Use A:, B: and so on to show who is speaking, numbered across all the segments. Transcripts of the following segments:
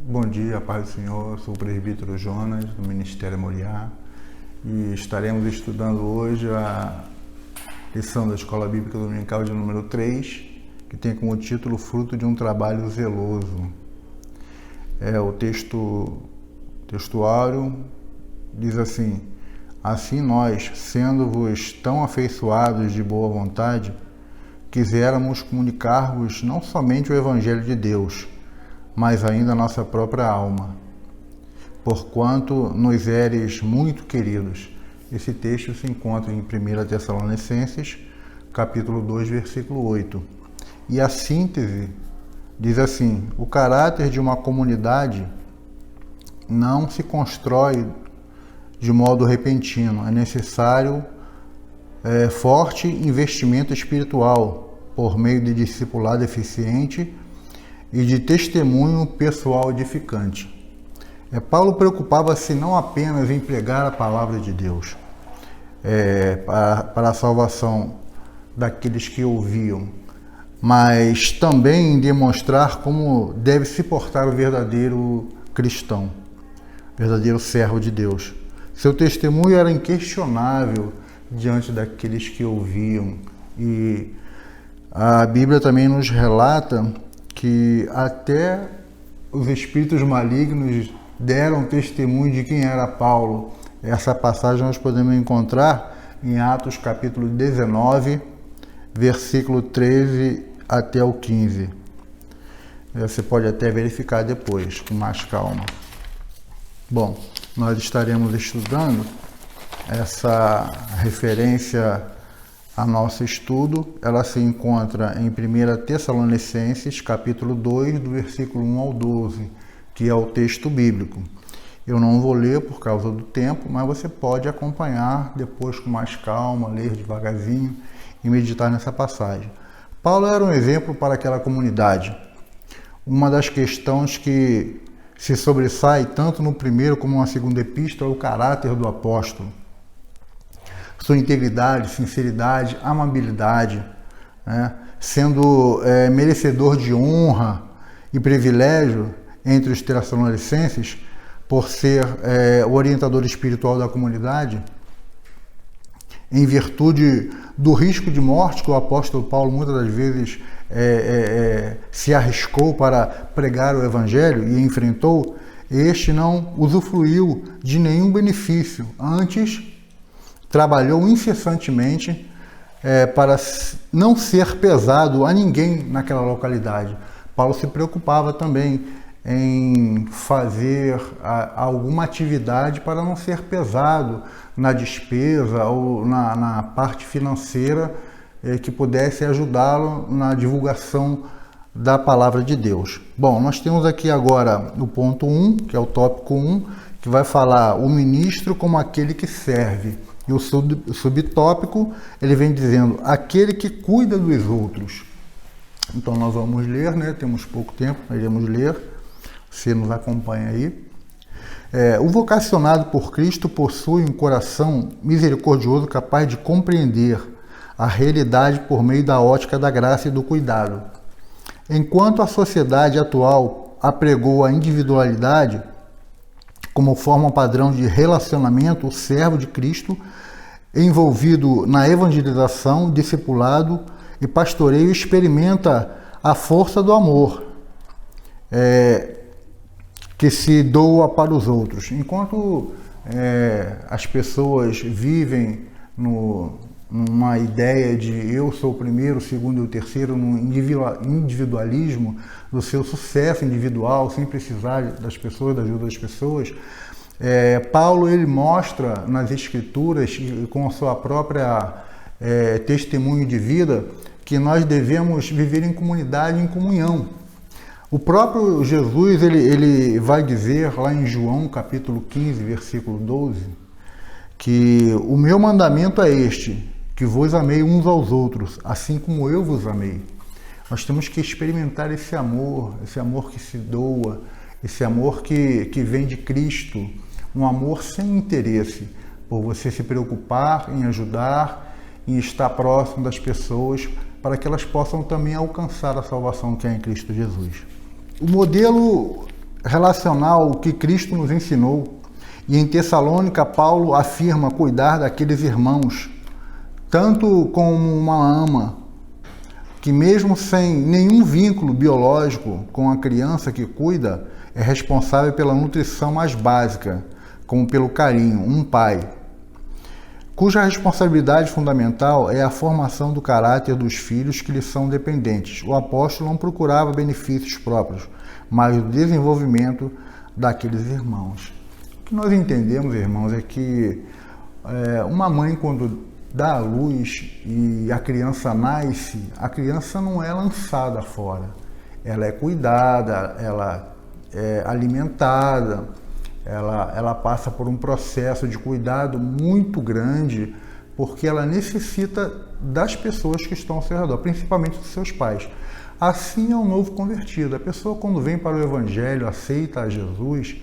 A: Bom dia, paz do Senhor. Eu sou o presbítero Jonas, do Ministério Moriá, e estaremos estudando hoje a lição da Escola Bíblica Dominical de número 3, que tem como título Fruto de um Trabalho Zeloso. O textuário diz assim: assim nós, sendo-vos tão afeiçoados de boa vontade, quiséramos comunicar-vos não somente o Evangelho de Deus, mas ainda a nossa própria alma, porquanto nos éres muito queridos. Esse texto se encontra em 1 Tessalonicenses, capítulo 2, versículo 8. E a síntese diz assim: o caráter de uma comunidade não se constrói de modo repentino. É necessário forte investimento espiritual por meio de discipulado eficiente e de testemunho pessoal edificante. Paulo preocupava-se não apenas em pregar a palavra de Deus para a salvação daqueles que ouviam, mas também em demonstrar como deve se portar o verdadeiro cristão, verdadeiro servo de Deus. Seu testemunho era inquestionável diante daqueles que ouviam, e a Bíblia também nos relata que até os espíritos malignos deram testemunho de quem era Paulo. Essa passagem nós podemos encontrar em Atos capítulo 19, versículo 13 até o 15. Você pode até verificar depois, com mais calma. Bom, nós estaremos estudando essa referência a nosso estudo. Ela se encontra em 1 Tessalonicenses, capítulo 2, do versículo 1 ao 12, que é o texto bíblico. Eu não vou ler por causa do tempo, mas você pode acompanhar depois com mais calma, ler devagarzinho e meditar nessa passagem. Paulo era um exemplo para aquela comunidade. Uma das questões que se sobressai tanto no primeiro como na segunda epístola é o caráter do apóstolo. Sua integridade, sinceridade, amabilidade, sendo merecedor de honra e privilégio entre os tessalonicenses, por ser o orientador espiritual da comunidade, em virtude do risco de morte que o apóstolo Paulo muitas das vezes se arriscou para pregar o Evangelho e enfrentou. Este não usufruiu de nenhum benefício, antes trabalhou incessantemente para não ser pesado a ninguém naquela localidade. Paulo se preocupava também em fazer alguma atividade para não ser pesado na despesa ou na parte financeira que pudesse ajudá-lo na divulgação da palavra de Deus. Bom, nós temos aqui agora o ponto 1, que é o tópico 1, que vai falar o ministro como aquele que serve. E o subtópico, ele vem dizendo aquele que cuida dos outros. Então nós vamos ler, temos pouco tempo, nós iremos ler. Você nos acompanha aí. O vocacionado por Cristo possui um coração misericordioso capaz de compreender a realidade por meio da ótica da graça e do cuidado. Enquanto a sociedade atual apregou a individualidade como forma padrão de relacionamento, o servo de Cristo, envolvido na evangelização, discipulado e pastoreio, experimenta a força do amor que se doa para os outros. Enquanto as pessoas vivem numa ideia de eu sou o primeiro, o segundo e o terceiro, no individualismo do seu sucesso individual, sem precisar das pessoas, da ajuda das pessoas, Paulo ele mostra nas Escrituras, com a sua própria testemunho de vida, que nós devemos viver em comunidade, em comunhão. O próprio Jesus ele vai dizer lá em João capítulo 15, versículo 12, que o meu mandamento é este, que vos amei uns aos outros, assim como eu vos amei. Nós temos que experimentar esse amor que se doa, esse amor que vem de Cristo, um amor sem interesse, por você se preocupar em ajudar, em estar próximo das pessoas, para que elas possam também alcançar a salvação que é em Cristo Jesus. O modelo relacional que Cristo nos ensinou. E em Tessalônica, Paulo afirma cuidar daqueles irmãos, tanto como uma ama, que mesmo sem nenhum vínculo biológico com a criança que cuida, é responsável pela nutrição mais básica, como pelo carinho, um pai, cuja responsabilidade fundamental é a formação do caráter dos filhos que lhe são dependentes. O apóstolo não procurava benefícios próprios, mas o desenvolvimento daqueles irmãos. O que nós entendemos, irmãos, é que uma mãe, quando dá à luz e a criança nasce, a criança não é lançada fora. Ela é cuidada, ela é alimentada, ela passa por um processo de cuidado muito grande, porque ela necessita das pessoas que estão ao seu redor, principalmente dos seus pais. Assim é o novo convertido. A pessoa, quando vem para o Evangelho, aceita a Jesus,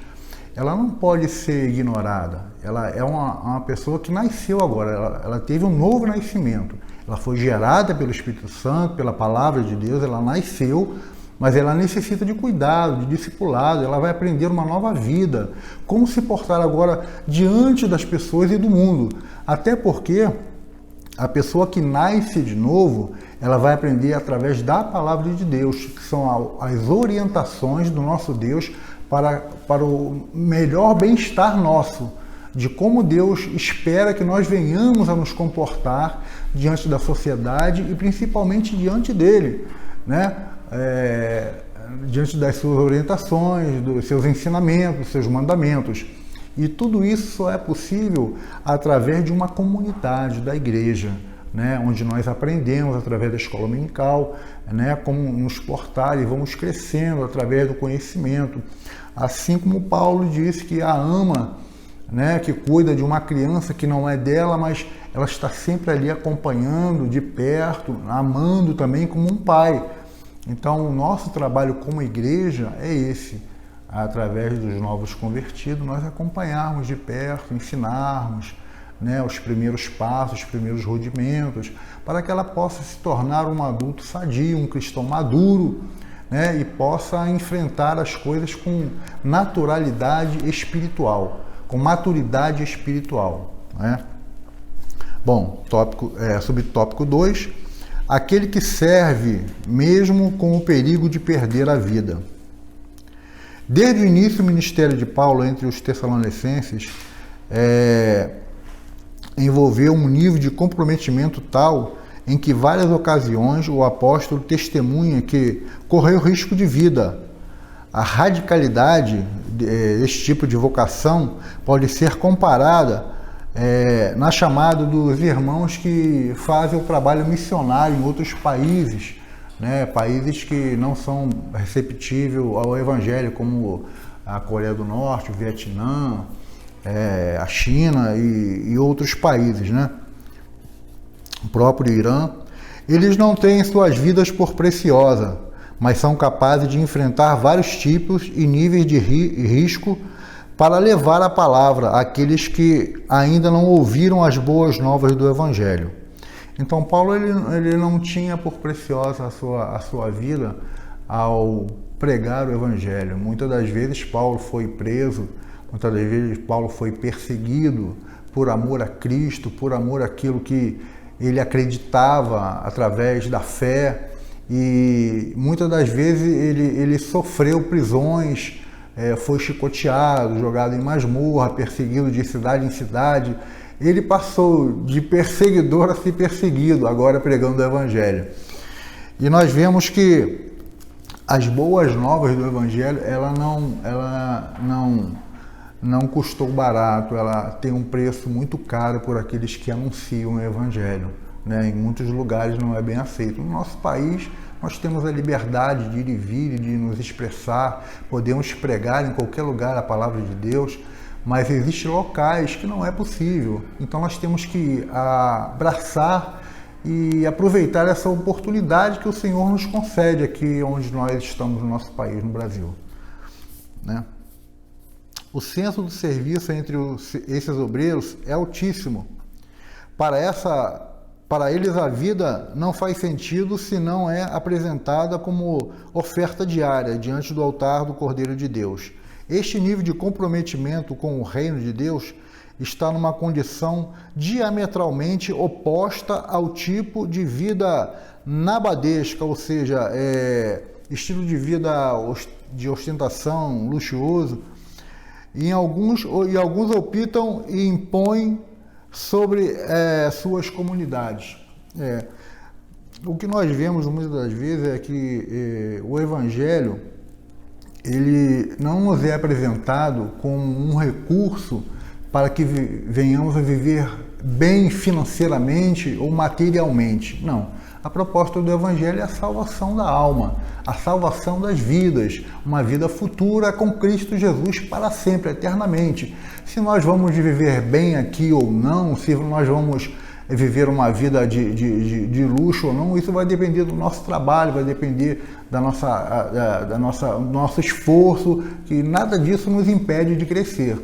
A: ela não pode ser ignorada. Ela é uma pessoa que nasceu agora, ela teve um novo nascimento. Ela foi gerada pelo Espírito Santo, pela Palavra de Deus, ela nasceu, mas ela necessita de cuidado, de discipulado, ela vai aprender uma nova vida, como se portar agora diante das pessoas e do mundo. Até porque a pessoa que nasce de novo, ela vai aprender através da Palavra de Deus, que são as orientações do nosso Deus para o melhor bem-estar nosso, de como Deus espera que nós venhamos a nos comportar diante da sociedade e principalmente diante dele, né? Diante das suas orientações, dos seus ensinamentos, dos seus mandamentos. E tudo isso só é possível através de uma comunidade, da igreja, né? Onde nós aprendemos através da escola dominical, né? Como nos portar e vamos crescendo através do conhecimento. Assim como Paulo disse que a ama, né? Que cuida de uma criança que não é dela, mas ela está sempre ali acompanhando de perto, amando também como um pai. Então, o nosso trabalho como igreja é esse, através dos novos convertidos, nós acompanharmos de perto, ensinarmos, né, os primeiros passos, os primeiros rudimentos, para que ela possa se tornar um adulto sadio, um cristão maduro, né, e possa enfrentar as coisas com naturalidade espiritual, com maturidade espiritual, né? Bom, subtópico 2, aquele que serve mesmo com o perigo de perder a vida. Desde o início do ministério de Paulo entre os tessalonicenses, envolveu um nível de comprometimento tal em que várias ocasiões o apóstolo testemunha que correu risco de vida. A radicalidade deste tipo de vocação pode ser comparada na chamada dos irmãos que fazem o trabalho missionário em outros países, né? Países que não são receptivos ao Evangelho, como a Coreia do Norte, o Vietnã, a China e outros países, né? O próprio Irã. Eles não têm suas vidas por preciosa, mas são capazes de enfrentar vários tipos e níveis de risco para levar a palavra àqueles que ainda não ouviram as boas novas do Evangelho. Então, Paulo ele não tinha por preciosa a sua vida ao pregar o Evangelho. Muitas das vezes Paulo foi preso, muitas das vezes Paulo foi perseguido por amor a Cristo, por amor àquilo que ele acreditava através da fé, e muitas das vezes ele sofreu prisões, foi chicoteado, jogado em masmorra, perseguido de cidade em cidade. Ele passou de perseguidor a ser perseguido, agora pregando o Evangelho. E nós vemos que as boas novas do Evangelho, ela não custou barato, ela tem um preço muito caro por aqueles que anunciam o Evangelho, né? Em muitos lugares não é bem aceito. No nosso país, nós temos a liberdade de ir e vir, de nos expressar, podemos pregar em qualquer lugar a palavra de Deus, mas existem locais que não é possível. Então nós temos que abraçar e aproveitar essa oportunidade que o Senhor nos concede aqui onde nós estamos no nosso país, no Brasil, né? O senso do serviço entre esses obreiros é altíssimo. Para Para eles a vida não faz sentido se não é apresentada como oferta diária diante do altar do Cordeiro de Deus. Este nível de comprometimento com o reino de Deus está numa condição diametralmente oposta ao tipo de vida nabadesca, ou seja, estilo de vida de ostentação, luxuoso. E alguns optam e impõem sobre suas comunidades. O que nós vemos muitas das vezes é que o Evangelho ele não nos é apresentado como um recurso para que venhamos a viver bem financeiramente ou materialmente. Não. A proposta do Evangelho é a salvação da alma, a salvação das vidas, uma vida futura com Cristo Jesus para sempre, eternamente. Se nós vamos viver bem aqui ou não, se nós vamos viver uma vida de luxo ou não, isso vai depender do nosso trabalho, vai depender do nosso esforço, que nada disso nos impede de crescer.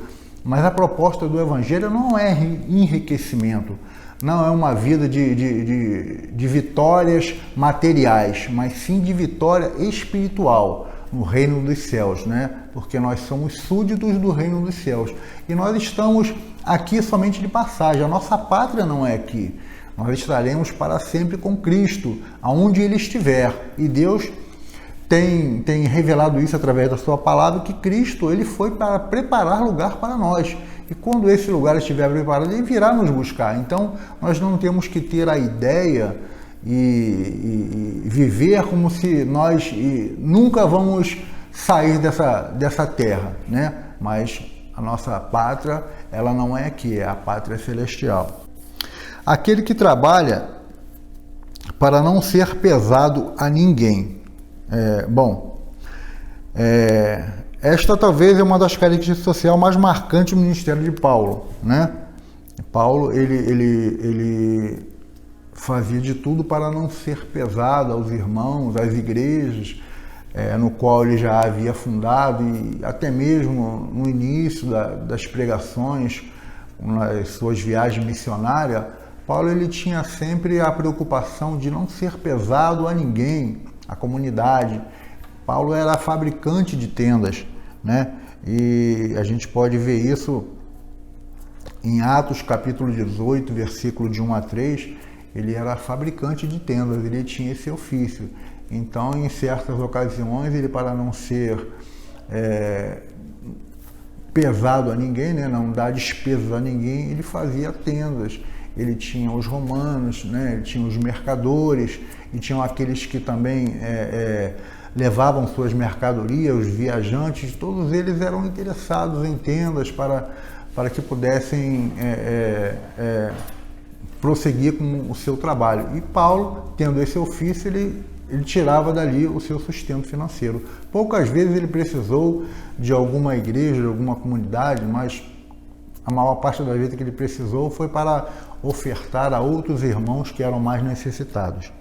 A: Mas a proposta do Evangelho não é enriquecimento, não é uma vida de vitórias materiais, mas sim de vitória espiritual no reino dos céus, né? Porque nós somos súditos do reino dos céus e nós estamos aqui somente de passagem, a nossa pátria não é aqui. Nós estaremos para sempre com Cristo, aonde Ele estiver. E Deus tem revelado isso através da sua palavra, que Cristo ele foi para preparar lugar para nós. E quando esse lugar estiver preparado, Ele virá nos buscar. Então, nós não temos que ter a ideia e viver como se nós nunca vamos sair dessa terra, né? Mas a nossa pátria, ela não é aqui, é a pátria celestial. Aquele que trabalha para não ser pesado a ninguém. Esta talvez é uma das características sociais mais marcantes do ministério de Paulo, né? Paulo, ele fazia de tudo para não ser pesado aos irmãos, às igrejas, no qual ele já havia fundado, e até mesmo no início das pregações, nas suas viagens missionárias, Paulo ele tinha sempre a preocupação de não ser pesado a ninguém, a comunidade. Paulo era fabricante de tendas, né? E a gente pode ver isso em Atos capítulo 18, versículo de 1 a 3, ele era fabricante de tendas, ele tinha esse ofício. Então, em certas ocasiões, ele, para não ser pesado a ninguém, né, não dar despesas a ninguém, ele fazia tendas. Ele tinha os romanos, né, ele tinha os mercadores, e tinham aqueles que também levavam suas mercadorias, os viajantes, todos eles eram interessados em tendas para que pudessem prosseguir com o seu trabalho. E Paulo, tendo esse ofício, ele tirava dali o seu sustento financeiro. Poucas vezes ele precisou de alguma igreja, de alguma comunidade, mas a maior parte das vezes que ele precisou foi para ofertar a outros irmãos que eram mais necessitados.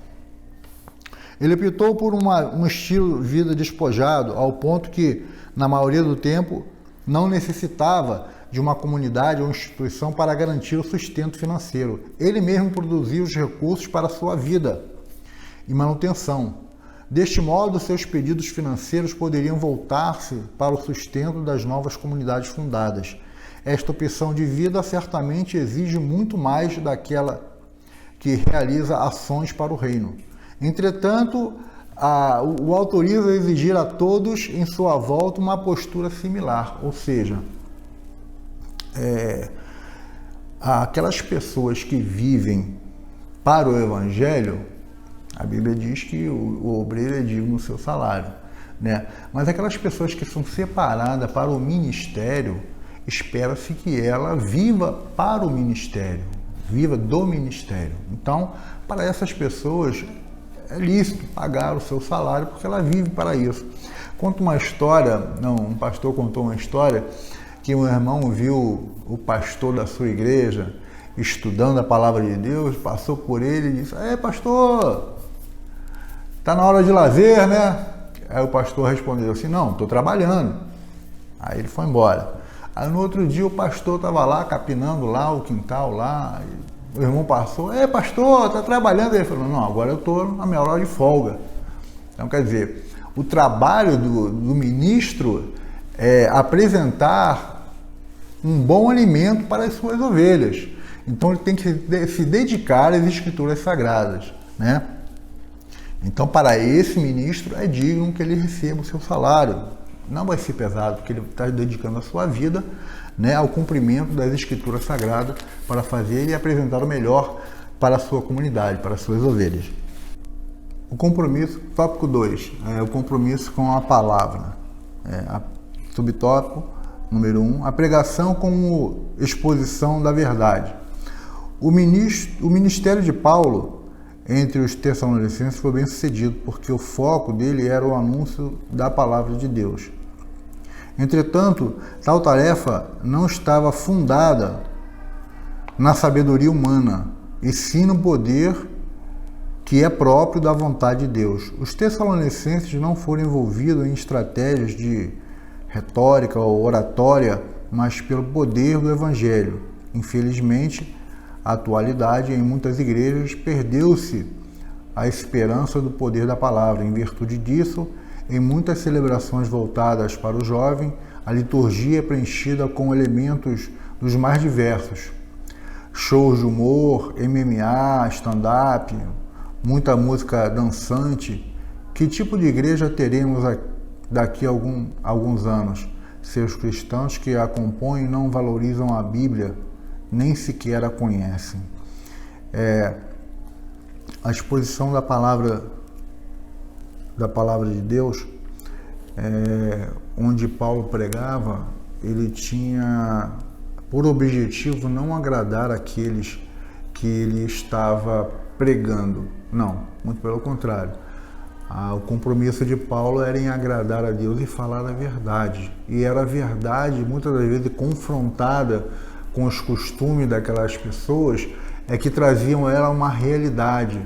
A: Ele optou por um estilo de vida despojado, ao ponto que, na maioria do tempo, não necessitava de uma comunidade ou instituição para garantir o sustento financeiro. Ele mesmo produzia os recursos para a sua vida e manutenção. Deste modo, seus pedidos financeiros poderiam voltar-se para o sustento das novas comunidades fundadas. Esta opção de vida certamente exige muito mais daquela que realiza ações para o reino. Entretanto, o autoriza a exigir a todos em sua volta uma postura similar, ou seja, aquelas pessoas que vivem para o Evangelho, a Bíblia diz que o obreiro é digno do seu salário, né? Mas aquelas pessoas que são separadas para o ministério, espera-se que ela viva para o ministério, viva do ministério. Então, para essas pessoas, é lícito pagar o seu salário, porque ela vive para isso. Conta uma história, um pastor contou uma história, que um irmão viu o pastor da sua igreja estudando a palavra de Deus, passou por ele e disse: pastor, está na hora de lazer, né? Aí o pastor respondeu assim: não, estou trabalhando. Aí ele foi embora. Aí no outro dia o pastor estava lá, capinando lá o quintal lá, O irmão passou, pastor, tá trabalhando? Ele falou, não, agora eu estou na minha hora de folga. Então, quer dizer, o trabalho do ministro é apresentar um bom alimento para as suas ovelhas. Então, ele tem que se dedicar às escrituras sagradas, né? Então, para esse ministro, é digno que ele receba o seu salário. Não vai ser pesado, porque ele está dedicando a sua vida, né, ao cumprimento das escrituras sagradas para fazer e apresentar o melhor para a sua comunidade, para as suas ovelhas. O compromisso, tópico 2, é o compromisso com a palavra. Subtópico número 1, a pregação como exposição da verdade. O ministério de Paulo entre os Tessalonicenses foi bem sucedido, porque o foco dele era o anúncio da palavra de Deus. Entretanto, tal tarefa não estava fundada na sabedoria humana, e sim no poder que é próprio da vontade de Deus. Os Tessalonicenses não foram envolvidos em estratégias de retórica ou oratória, mas pelo poder do Evangelho. Infelizmente, a atualidade, em muitas igrejas, perdeu-se a esperança do poder da palavra. Em virtude disso, em muitas celebrações voltadas para o jovem, a liturgia é preenchida com elementos dos mais diversos. Shows de humor, MMA, stand-up, muita música dançante. Que tipo de igreja teremos daqui a alguns anos? Se os cristãos que a compõem não valorizam a Bíblia, nem sequer a conhecem. A exposição da palavra de Deus, onde Paulo pregava, ele tinha por objetivo não agradar aqueles que ele estava pregando. Não, muito pelo contrário. O compromisso de Paulo era em agradar a Deus e falar a verdade. E era a verdade, muitas das vezes, confrontada com os costumes daquelas pessoas, que traziam ela uma realidade,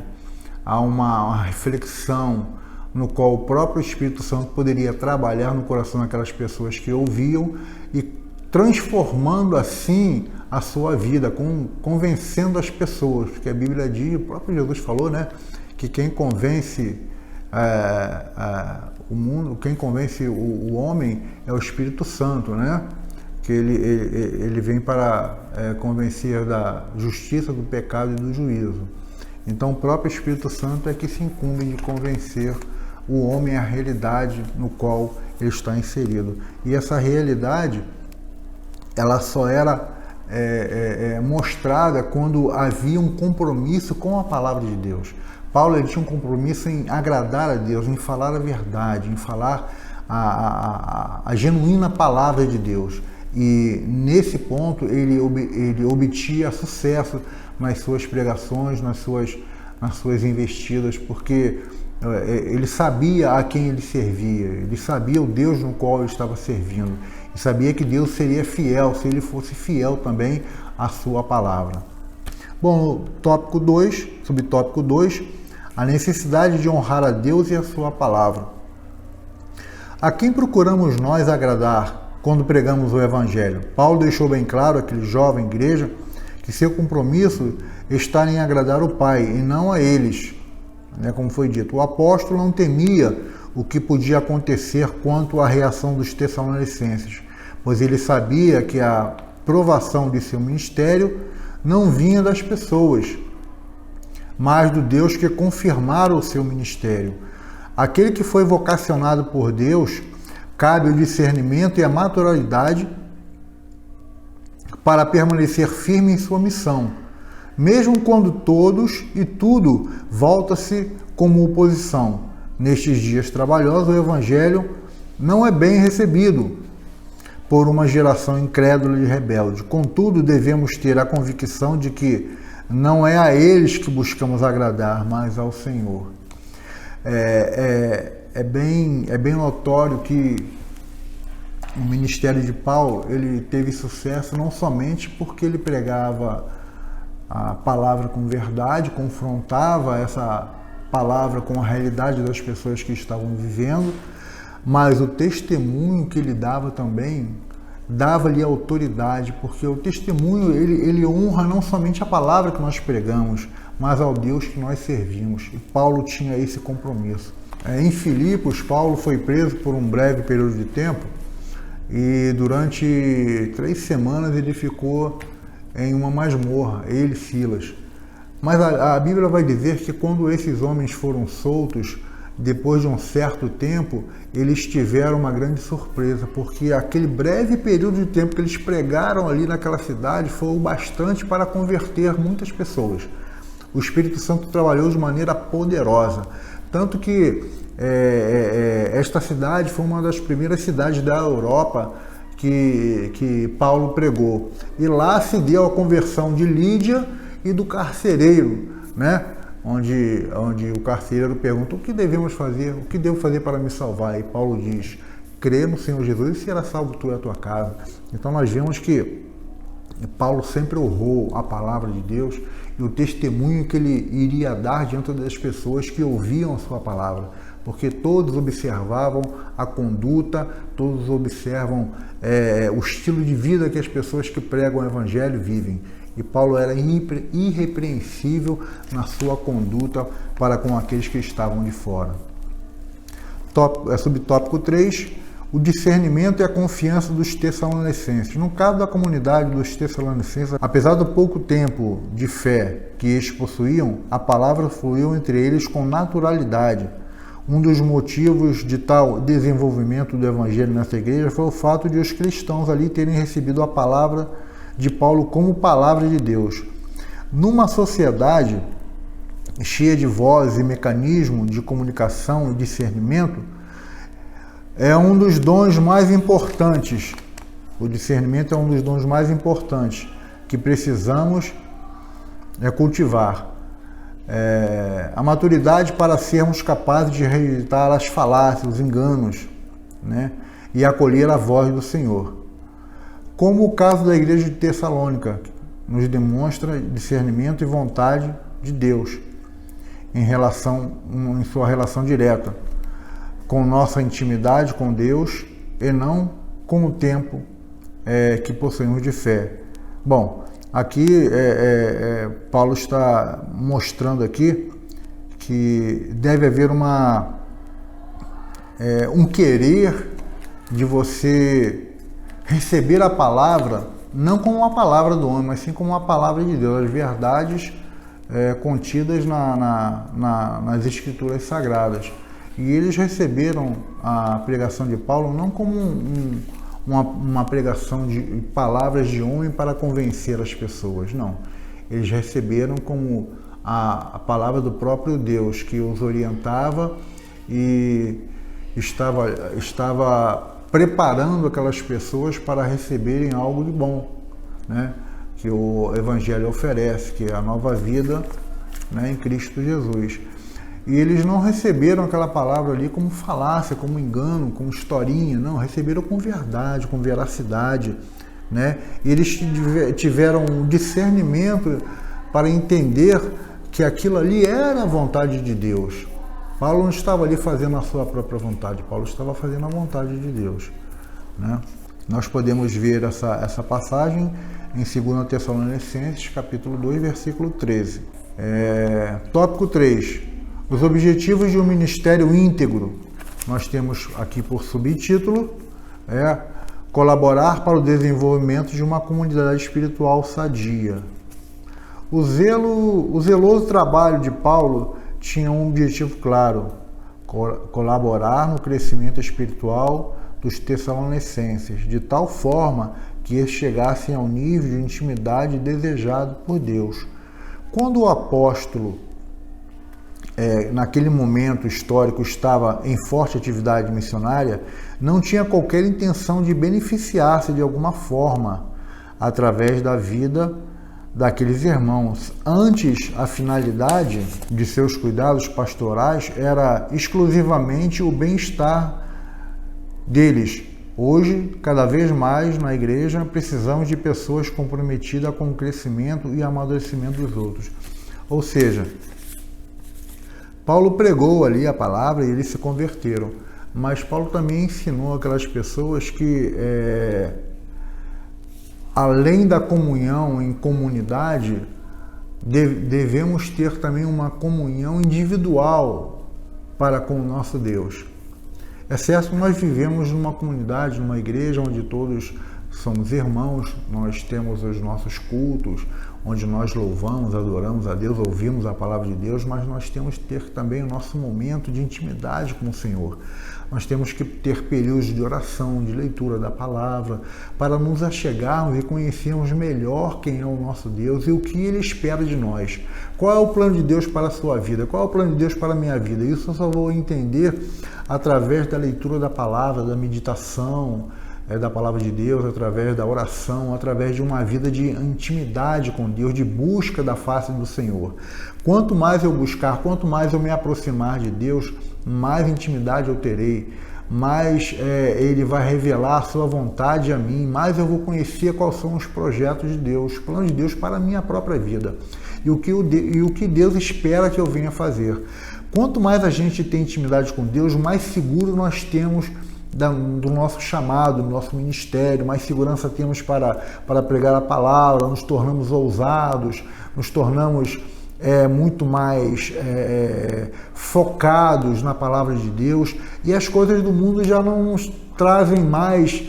A: a uma reflexão, no qual o próprio Espírito Santo poderia trabalhar no coração daquelas pessoas que ouviam e transformando assim a sua vida, convencendo as pessoas, porque a Bíblia diz, o próprio Jesus falou, né, que quem convence o mundo, quem convence o homem é o Espírito Santo, né? Que ele vem para convencer da justiça, do pecado e do juízo. Então o próprio Espírito Santo é que se incumbe de convencer o homem à realidade no qual ele está inserido. E essa realidade, ela só era mostrada quando havia um compromisso com a palavra de Deus. Paulo, ele tinha um compromisso em agradar a Deus, em falar a verdade, em falar a genuína palavra de Deus. E nesse ponto ele obtinha sucesso nas suas pregações, nas suas investidas, porque ele sabia a quem ele servia, ele sabia o Deus no qual ele estava servindo, e sabia que Deus seria fiel se ele fosse fiel também à sua palavra. Bom, tópico 2, subtópico 2, a necessidade de honrar a Deus e a sua palavra. A quem procuramos nós agradar quando pregamos o Evangelho? Paulo deixou bem claro àquele jovem igreja que seu compromisso está em agradar o Pai e não a eles. Como foi dito, o apóstolo não temia o que podia acontecer quanto à reação dos Tessalonicenses, pois ele sabia que a provação de seu ministério não vinha das pessoas, mas do Deus que confirmara o seu ministério. Aquele que foi vocacionado por Deus, cabe o discernimento e a maturidade para permanecer firme em sua missão, mesmo quando todos e tudo volta-se como oposição. Nestes dias trabalhosos, o Evangelho não é bem recebido por uma geração incrédula e rebelde. Contudo, devemos ter a convicção de que não é a eles que buscamos agradar, mas ao Senhor. É bem notório que o ministério de Paulo, ele teve sucesso não somente porque ele pregava a palavra com verdade, confrontava essa palavra com a realidade das pessoas que estavam vivendo, mas o testemunho que ele dava também dava-lhe autoridade, porque o testemunho ele honra não somente a palavra que nós pregamos, mas ao Deus que nós servimos. E Paulo tinha esse compromisso. Em Filipos, Paulo foi preso por um breve período de tempo e durante 3 semanas ele ficou em uma masmorra, ele e Silas. Mas a Bíblia vai dizer que quando esses homens foram soltos, depois de um certo tempo, eles tiveram uma grande surpresa, porque aquele breve período de tempo que eles pregaram ali naquela cidade foi o bastante para converter muitas pessoas. O Espírito Santo trabalhou de maneira poderosa, tanto que esta cidade foi uma das primeiras cidades da Europa que Paulo pregou. E lá se deu a conversão de Lídia e do carcereiro, né? Onde o carcereiro pergunta: o que devemos fazer? O que devo fazer para me salvar? E Paulo diz: crê no Senhor Jesus e será salvo tu e a tua casa. Então nós vemos que Paulo sempre honrou a palavra de Deus e o testemunho que ele iria dar diante das pessoas que ouviam a sua palavra, porque todos observavam a conduta, todos observam o estilo de vida que as pessoas que pregam o evangelho vivem. E Paulo era irrepreensível na sua conduta para com aqueles que estavam de fora. Subtópico 3, o discernimento e a confiança dos Tessalonicenses. No caso da comunidade dos Tessalonicenses, apesar do pouco tempo de fé que eles possuíam, a palavra fluiu entre eles com naturalidade. Um dos motivos de tal desenvolvimento do evangelho nessa igreja foi o fato de os cristãos ali terem recebido a palavra de Paulo como palavra de Deus. Numa sociedade cheia de vozes e mecanismos de comunicação e discernimento, é um dos dons mais importantes. O discernimento é um dos dons mais importantes que precisamos cultivar. A maturidade para sermos capazes de rejeitar as falácias, os enganos, né? E acolher a voz do Senhor. Como o caso da igreja de Tessalônica, nos demonstra discernimento e vontade de Deus em sua relação direta com nossa intimidade com Deus e não com o tempo que possuímos de fé. Bom, aqui Paulo está mostrando aqui que deve haver um querer de você receber a palavra, não como uma palavra do homem, mas sim como uma palavra de Deus, as verdades contidas nas Escrituras Sagradas. E eles receberam a pregação de Paulo não como uma pregação de palavras de homem para convencer as pessoas, não. Eles receberam como a palavra do próprio Deus que os orientava e estava preparando aquelas pessoas para receberem algo de bom, né? Que o Evangelho oferece, que é a nova vida, né, em Cristo Jesus. E eles não receberam aquela palavra ali como falácia, como engano, como historinha, não, receberam com verdade, com veracidade, né? E eles tiveram um discernimento para entender que aquilo ali era a vontade de Deus. Paulo não estava ali fazendo a sua própria vontade, Paulo estava fazendo a vontade de Deus, né? Nós podemos ver essa passagem em 2 Tessalonicenses, capítulo 2, versículo 13. Tópico 3. Os objetivos de um ministério íntegro. Nós temos aqui por subtítulo colaborar para o desenvolvimento de uma comunidade espiritual sadia. O zeloso trabalho de Paulo tinha um objetivo claro: colaborar no crescimento espiritual dos Tessalonicenses, de tal forma que eles chegassem ao nível de intimidade desejado por Deus. Quando o apóstolo, naquele momento histórico, estava em forte atividade missionária, não tinha qualquer intenção de beneficiar-se de alguma forma através da vida daqueles irmãos. Antes, a finalidade de seus cuidados pastorais era exclusivamente o bem-estar deles. Hoje, cada vez mais na igreja, precisamos de pessoas comprometidas com o crescimento e amadurecimento dos outros. Ou seja, Paulo pregou ali a palavra e eles se converteram, mas Paulo também ensinou aquelas pessoas que além da comunhão em comunidade, devemos ter também uma comunhão individual para com o nosso Deus. É certo que nós vivemos numa comunidade, numa igreja onde todos somos irmãos, nós temos os nossos cultos, onde nós louvamos, adoramos a Deus, ouvimos a palavra de Deus, mas nós temos que ter também o nosso momento de intimidade com o Senhor. Nós temos que ter períodos de oração, de leitura da palavra, para nos achegarmos e conhecermos melhor quem é o nosso Deus e o que Ele espera de nós. Qual é o plano de Deus para a sua vida? Qual é o plano de Deus para a minha vida? Isso eu só vou entender através da leitura da palavra, da meditação da palavra de Deus, através da oração, através de uma vida de intimidade com Deus, de busca da face do Senhor. Quanto mais eu buscar, quanto mais eu me aproximar de Deus, mais intimidade eu terei, mais Ele vai revelar a sua vontade a mim, mais eu vou conhecer quais são os projetos de Deus, os planos de Deus para a minha própria vida e o que Deus espera que eu venha fazer. Quanto mais a gente tem intimidade com Deus, mais seguro nós temos do nosso chamado, do nosso ministério, mais segurança temos para pregar a palavra, nos tornamos ousados, nos tornamos muito mais focados na palavra de Deus, e as coisas do mundo já não nos trazem mais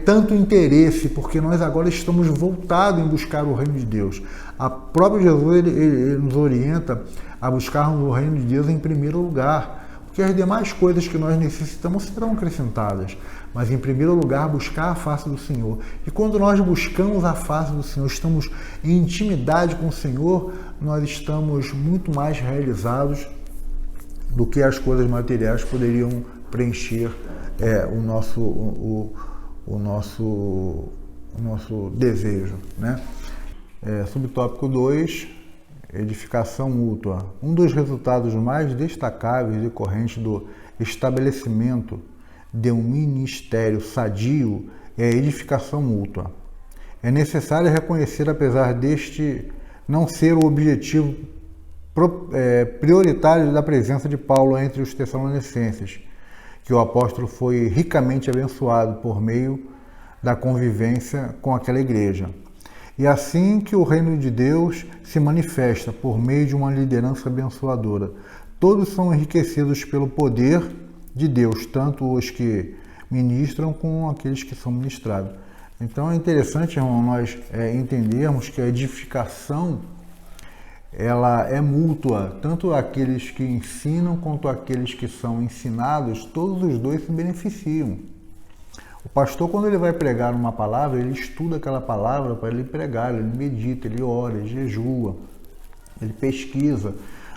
A: tanto interesse, porque nós agora estamos voltados em buscar o reino de Deus. A próprio Jesus ele nos orienta a buscarmos o reino de Deus em primeiro lugar, porque as demais coisas que nós necessitamos serão acrescentadas, mas em primeiro lugar buscar a face do Senhor. E quando nós buscamos a face do Senhor, estamos em intimidade com o Senhor, nós estamos muito mais realizados do que as coisas materiais poderiam preencher o nosso desejo, né? Subtópico 2, edificação mútua. Um dos resultados mais destacáveis decorrentes do estabelecimento de um ministério sadio é a edificação mútua. É necessário reconhecer, apesar deste não ser o objetivo prioritário da presença de Paulo entre os Tessalonicenses, que o apóstolo foi ricamente abençoado por meio da convivência com aquela igreja. E assim que o reino de Deus se manifesta por meio de uma liderança abençoadora. Todos são enriquecidos pelo poder de Deus, tanto os que ministram como aqueles que são ministrados. Então é interessante, irmão, nós entendermos que a edificação ela é mútua, tanto aqueles que ensinam quanto aqueles que são ensinados, todos os dois se beneficiam. O pastor, quando ele vai pregar uma palavra, ele estuda aquela palavra para ele pregar, ele medita, ele ora, ele jejua, ele pesquisa.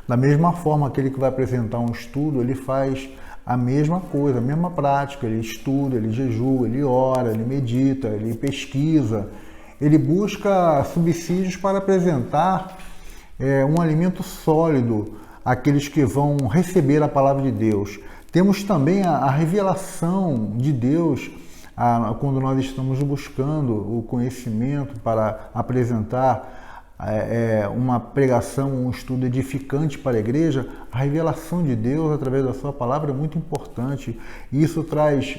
A: Da mesma forma, aquele que vai apresentar um estudo, ele faz a mesma coisa, a mesma prática, ele estuda, ele jejua, ele ora, ele medita, ele pesquisa, ele busca subsídios para apresentar um alimento sólido àqueles que vão receber a palavra de Deus. Temos também a revelação de Deus quando nós estamos buscando o conhecimento para apresentar uma pregação, um estudo edificante para a igreja. A revelação de Deus através da sua palavra é muito importante. Isso traz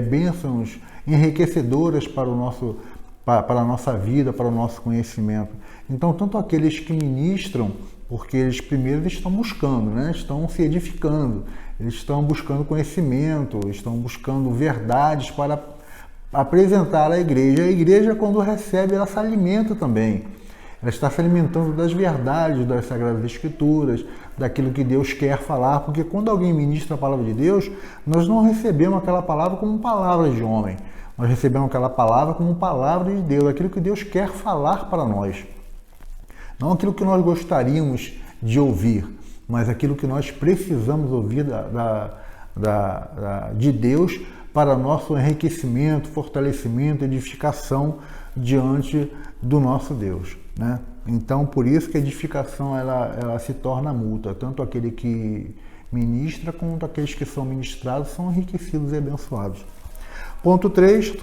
A: bênçãos enriquecedoras para a nossa vida, para o nosso conhecimento. Então, tanto aqueles que ministram, porque eles primeiro estão buscando, né? Estão se edificando, eles estão buscando conhecimento, estão buscando verdades para apresentar à igreja. A igreja, quando recebe, ela se alimenta também. Ela está se alimentando das verdades das Sagradas Escrituras, daquilo que Deus quer falar, porque quando alguém ministra a palavra de Deus, nós não recebemos aquela palavra como palavra de homem, nós recebemos aquela palavra como palavra de Deus, aquilo que Deus quer falar para nós. Não aquilo que nós gostaríamos de ouvir, mas aquilo que nós precisamos ouvir de Deus para nosso enriquecimento, fortalecimento, edificação diante do nosso Deus, né? Então, por isso que a edificação ela se torna mútua, tanto aquele que ministra quanto aqueles que são ministrados são enriquecidos e abençoados. Ponto 3,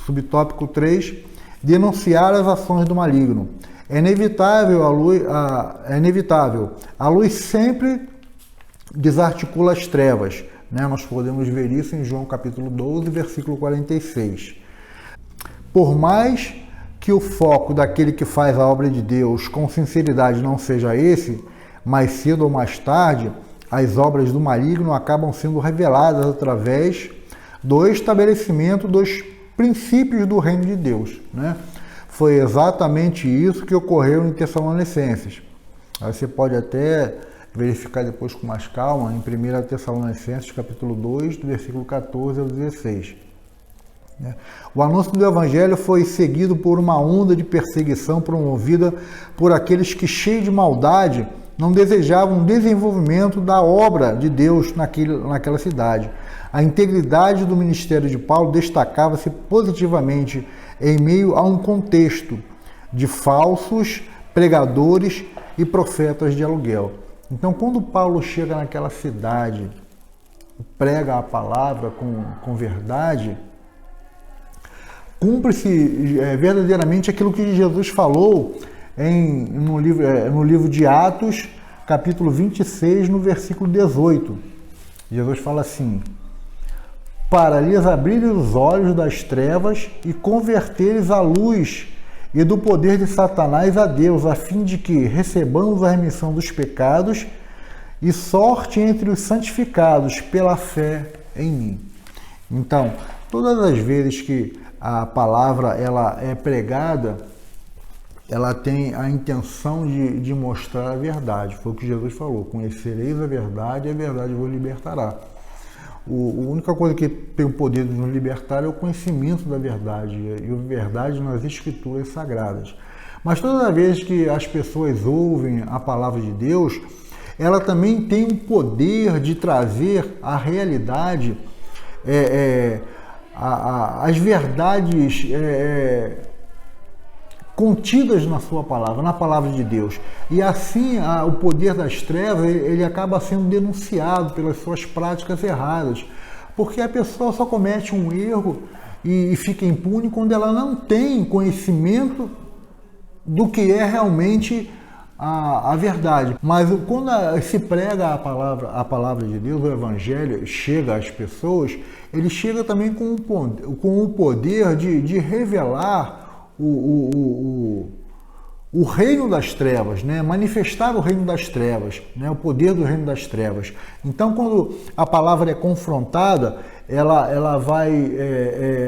A: subtópico 3, denunciar as ações do maligno. É inevitável, a luz sempre desarticula as trevas, né? Nós podemos ver isso em João capítulo 12, versículo 46. Por mais que o foco daquele que faz a obra de Deus com sinceridade não seja esse, mais cedo ou mais tarde, as obras do maligno acabam sendo reveladas através do estabelecimento dos princípios do reino de Deus, né? Foi exatamente isso que ocorreu em Tessalonicenses. Aí você pode até verificar depois com mais calma em 1 Tessalonicenses, capítulo 2, do versículo 14 ao 16. O anúncio do Evangelho foi seguido por uma onda de perseguição promovida por aqueles que, cheios de maldade, não desejavam o desenvolvimento da obra de Deus naquela cidade. A integridade do ministério de Paulo destacava-se positivamente em meio a um contexto de falsos pregadores e profetas de aluguel. Então, quando Paulo chega naquela cidade, prega a palavra com verdade, cumpre-se verdadeiramente aquilo que Jesus falou no livro de Atos, capítulo 26, no versículo 18. Jesus fala assim: para lhes abrir os olhos das trevas e converteres à luz e do poder de Satanás a Deus, a fim de que recebamos a remissão dos pecados e sorte entre os santificados pela fé em mim. Então, todas as vezes que a palavra ela é pregada, ela tem a intenção de mostrar a verdade. Foi o que Jesus falou: conhecereis a verdade e a verdade vos libertará. A única coisa que tem o poder de nos libertar é o conhecimento da verdade, e a verdade nas Escrituras Sagradas. Mas toda vez que as pessoas ouvem a palavra de Deus, ela também tem o poder de trazer à realidade as verdades contidas na sua palavra, na palavra de Deus. E assim o poder das trevas ele acaba sendo denunciado pelas suas práticas erradas, porque a pessoa só comete um erro e fica impune quando ela não tem conhecimento do que é realmente a verdade. Mas quando se prega a palavra de Deus, o Evangelho chega às pessoas, ele chega também com o poder de revelar o reino das trevas, né? Manifestar o reino das trevas, né? O poder do reino das trevas. Então, quando a palavra é confrontada, ela vai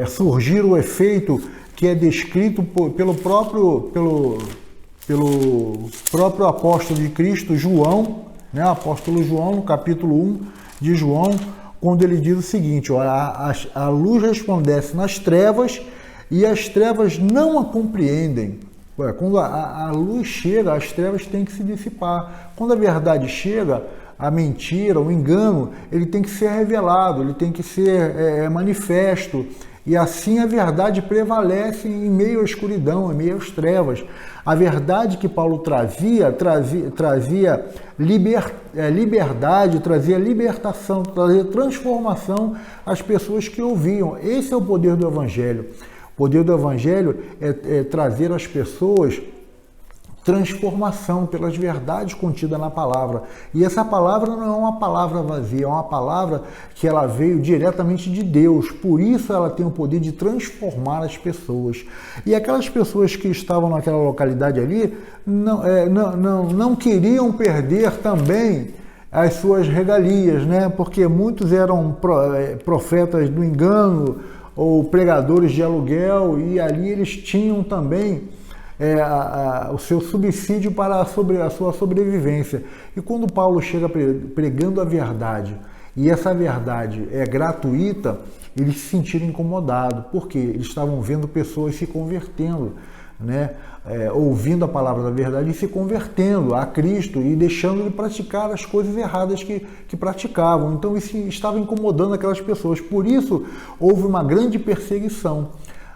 A: surgir o efeito que é descrito pelo próprio apóstolo de Cristo, João, né? O apóstolo João, no capítulo 1 de João, quando ele diz o seguinte: ó, a luz resplandece nas trevas e as trevas não a compreendem. Quando a luz chega, as trevas têm que se dissipar. Quando a verdade chega, a mentira, o engano, ele tem que ser revelado, ele tem que ser manifesto. E assim a verdade prevalece em meio à escuridão, em meio às trevas. A verdade que Paulo trazia liberdade, trazia libertação, trazia transformação às pessoas que ouviam. Esse é o poder do Evangelho. O poder do Evangelho é trazer às pessoas transformação pelas verdades contidas na palavra. E essa palavra não é uma palavra vazia, é uma palavra que ela veio diretamente de Deus. Por isso ela tem o poder de transformar as pessoas. E aquelas pessoas que estavam naquela localidade ali não queriam perder também as suas regalias, né? Porque muitos eram profetas do engano ou pregadores de aluguel, e ali eles tinham também o seu subsídio para a sua sobrevivência. E quando Paulo chega pregando a verdade, e essa verdade é gratuita, eles se sentiram incomodados, porque eles estavam vendo pessoas se convertendo, né? Ouvindo a palavra da verdade e se convertendo a Cristo e deixando de praticar as coisas erradas que praticavam. Então isso estava incomodando aquelas pessoas. Por isso houve uma grande perseguição.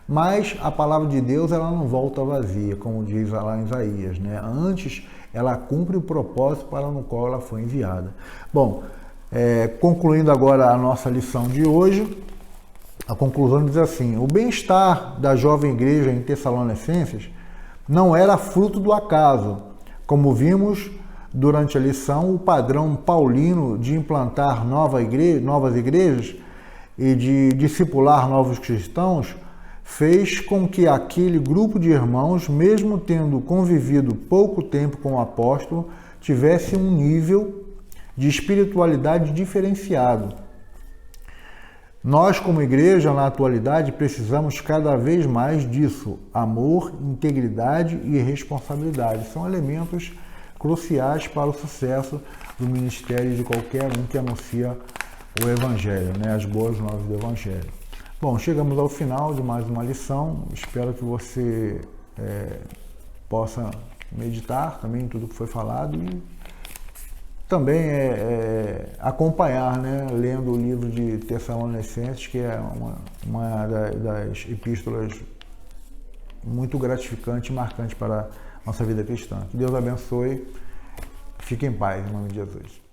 A: Mas a palavra de Deus ela não volta vazia, como diz lá em Isaías, né? Antes ela cumpre o propósito para o qual ela foi enviada. Bom, concluindo agora a nossa lição de hoje, a conclusão diz assim: o bem-estar da jovem igreja em Tessalonicenses não era fruto do acaso. Como vimos durante a lição, o padrão paulino de implantar novas igrejas e de discipular novos cristãos fez com que aquele grupo de irmãos, mesmo tendo convivido pouco tempo com o apóstolo, tivesse um nível de espiritualidade diferenciado. Nós, como igreja, na atualidade, precisamos cada vez mais disso: amor, integridade e responsabilidade. São elementos cruciais para o sucesso do ministério de qualquer um que anuncia o Evangelho, né? As boas novas do Evangelho. Bom, chegamos ao final de mais uma lição. Espero que você possa meditar também em tudo que foi falado e também acompanhar, né, lendo o livro de Tessalonicenses, que é uma das epístolas muito gratificante e marcante para a nossa vida cristã. Que Deus abençoe. Fique em paz, em nome de Jesus.